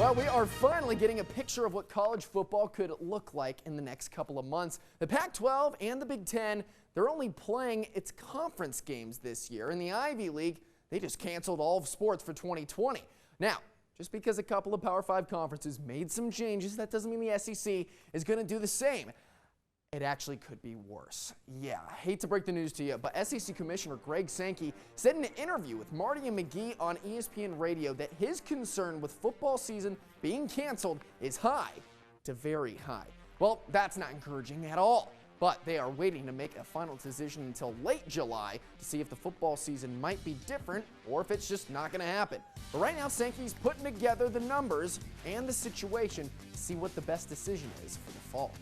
Well, we are finally getting a picture of what college football could look like in the next couple of months. The Pac-12 and the Big Ten, they're only playing its conference games this year. In the Ivy League, they just canceled all of sports for 2020. Now, just because a couple of Power 5 conferences made some changes, that doesn't mean the SEC is going to do the same. It actually could be worse. Yeah, I hate to break the news to you, but SEC Commissioner Greg Sankey said in an interview with Marty and McGee on ESPN Radio that his concern with football season being canceled is high to very high. Well, that's not encouraging at all, but they are waiting to make a final decision until late July to see if the football season might be different or if it's just not going to happen. But right now, Sankey's putting together the numbers and the situation to see what the best decision is for the fall.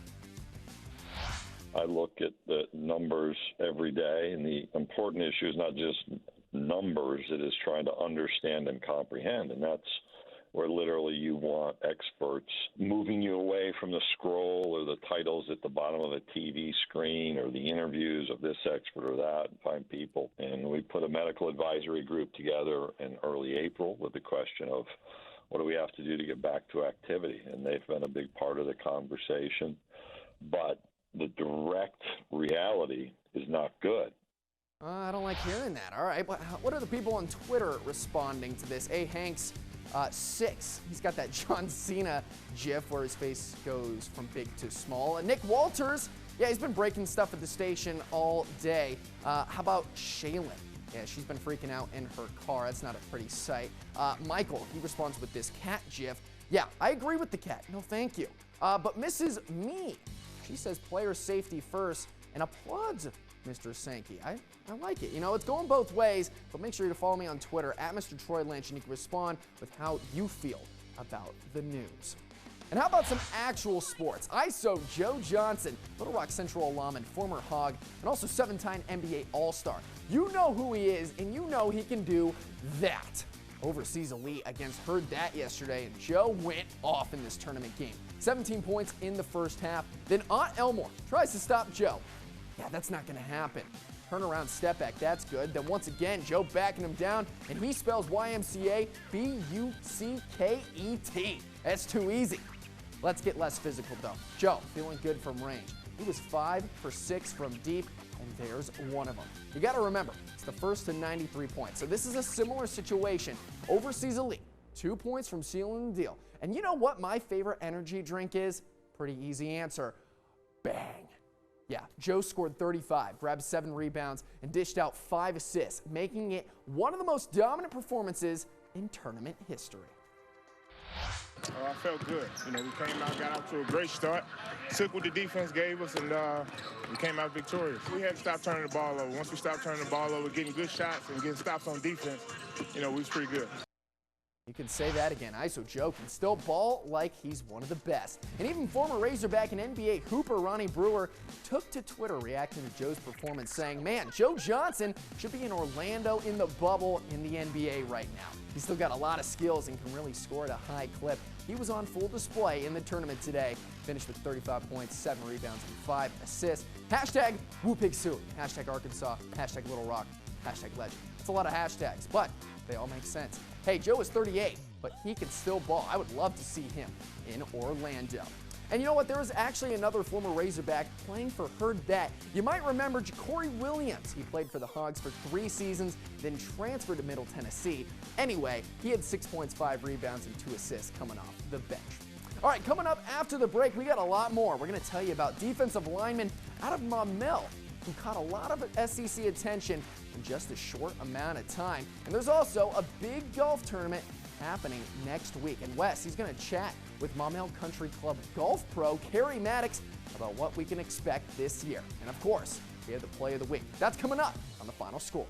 I look at the numbers every day, and the important issue is not just numbers, it is trying to understand and comprehend, and that's where literally you want experts moving you away from the scroll or the titles at the bottom of the TV screen or the interviews of this expert or that, and find people. And we put a medical advisory group together in early April with the question of what do we have to do to get back to activity, and they've been a big part of the conversation. But the direct reality is not good. I don't like hearing that. All right, what are the people on Twitter responding to this? A. Hanks 6. He's got that John Cena gif where his face goes from big to small. And Nick Walters, yeah, he's been breaking stuff at the station all day. How about Shaylin? Yeah, she's been freaking out in her car. That's not a pretty sight. Michael, he responds with this cat gif. Yeah, I agree with the cat. No, thank you. But Mrs. Me, she says player safety first and applauds Mr. Sankey. I like it. You know, it's going both ways, but make sure to follow me on Twitter at Mr. Troy Lynch, and you can respond with how you feel about the news. And how about some actual sports? ISO Joe Johnson, Little Rock Central alum and former Hog, and also 7-time NBA All-Star. You know who he is, and you know he can do that. Overseas Elite against Heard That yesterday, and Joe went off in this tournament game. 17 points in the first half. Then Aunt Elmore tries to stop Joe. Yeah, that's not going to happen. Turnaround step back, that's good. Then once again, Joe backing him down, and he spells YMCA B-U-C-K-E-T. That's too easy. Let's get less physical, though. Joe feeling good from range. He was 5 for 6 from deep, and there's one of them. You got to remember, it's the first to 93 points. So this is a similar situation. Overseas Elite, 2 points from sealing the deal. And you know what my favorite energy drink is? Pretty easy answer. Bang. Yeah, Joe scored 35, grabbed 7 rebounds, and dished out 5 assists, making it one of the most dominant performances in tournament history. I felt good. You know, we came out, got off to a great start, took what the defense gave us, and we came out victorious. We had to stop turning the ball over. Once we stopped turning the ball over, getting good shots and getting stops on defense, you know, we was pretty good. You can say that again. ISO Joe can still ball like he's one of the best. And even former Razorback and NBA hooper Ronnie Brewer took to Twitter reacting to Joe's performance, saying, man, Joe Johnson should be in Orlando in the bubble in the NBA right now. He's still got a lot of skills and can really score at a high clip. He was on full display in the tournament today. Finished with 35 points, 7 rebounds, and 5 assists. Hashtag WooPigSooie. Hashtag Arkansas. Hashtag Little Rock. Hashtag Legend. It's a lot of hashtags, but they all make sense. Hey, Joe is 38, but he can still ball. I would love to see him in Orlando. And you know what? There was actually another former Razorback playing for Heard That. You might remember Ja'Cory Williams. He played for the Hogs for 3 seasons, then transferred to Middle Tennessee. Anyway, he had 6 points, 5 rebounds, and 2 assists coming off the bench. All right, coming up after the break, we got a lot more. We're going to tell you about defensive linemen out of Maumelle who caught a lot of SEC attention in just a short amount of time. And there's also a big golf tournament happening next week. And Wes, he's going to chat with Maumelle Country Club golf pro Kerry Maddox about what we can expect this year. And of course, we have the play of the week. That's coming up on The Final Score.